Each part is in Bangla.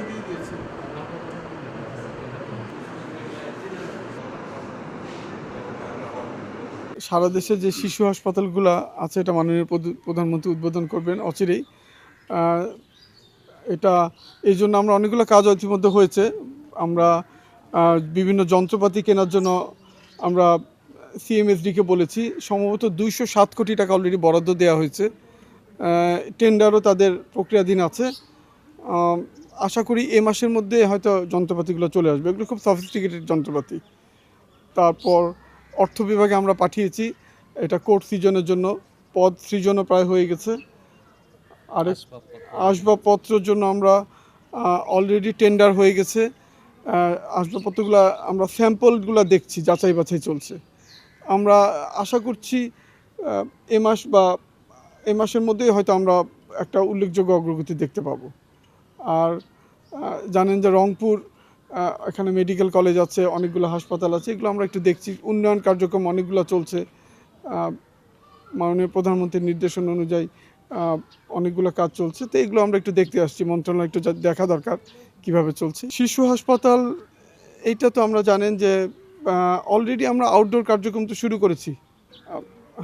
দিয়ে দিয়েছে। সারা দেশে যে শিশু হাসপাতালগুলো আছে এটা মাননীয় প্রধানমন্ত্রী উদ্বোধন করবেন অচিরেই। এটা এই জন্য আমরা অনেকগুলো কাজ ইতিমধ্যে হয়েছে। আমরা বিভিন্ন যন্ত্রপাতি কেনার জন্য আমরা সিএমএসডিকে বলেছি। সম্ভবত 207 কোটি টাকা অলরেডি বরাদ্দ দেওয়া হয়েছে। টেন্ডারও তাদের প্রক্রিয়াধীন আছে। আশা করি এ মাসের মধ্যে হয়তো যন্ত্রপাতিগুলো চলে আসবে। এগুলো খুব সফিস্টিকেটেড যন্ত্রপাতি। তারপর অর্থ বিভাগে আমরা পাঠিয়েছি এটা কোর্ট সৃজনের জন্য, পদ সৃজনও প্রায় হয়ে গেছে। আরেক আসবাবপত্রের জন্য আমরা অলরেডি টেন্ডার হয়ে গেছে। আসবাবপত্রগুলো আমরা স্যাম্পলগুলো দেখছি, যাচাই বাছাই চলছে। আমরা আশা করছি এ মাসের মধ্যেই হয়তো আমরা একটা উল্লেখযোগ্য অগ্রগতি দেখতে পাবো। আর জানেন যে রংপুর এখানে মেডিকেল কলেজ আছে, অনেকগুলো হাসপাতাল আছে, এগুলো আমরা একটু দেখছি। উন্নয়ন কার্যক্রম অনেকগুলো চলছে মাননীয় প্রধানমন্ত্রীর নির্দেশনা অনুযায়ী। অনেকগুলো কাজ চলছে, তো এগুলো আমরা একটু দেখতে আসছি। মন্ত্রণালয় একটু দেখা দরকার কিভাবে চলছে। শিশু হাসপাতাল এইটা তো আমরা জানেন যে অলরেডি আমরা আউটডোর কার্যক্রম তো শুরু করেছি।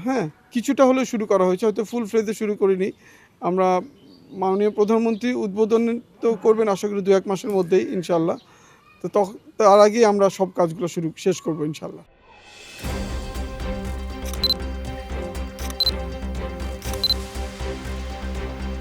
হ্যাঁ, কিছুটা হলেও শুরু করা হয়েছে, হয়তো ফুল ফ্লেজে শুরু করিনি। আমরা মাননীয় প্রধানমন্ত্রী উদ্বোধন তো করবেন আশা করি 2-1 মাসের মধ্যেই ইনশাল্লাহ। তো তার আগেই আমরা সব কাজগুলো শেষ করবো ইনশাল্লাহ।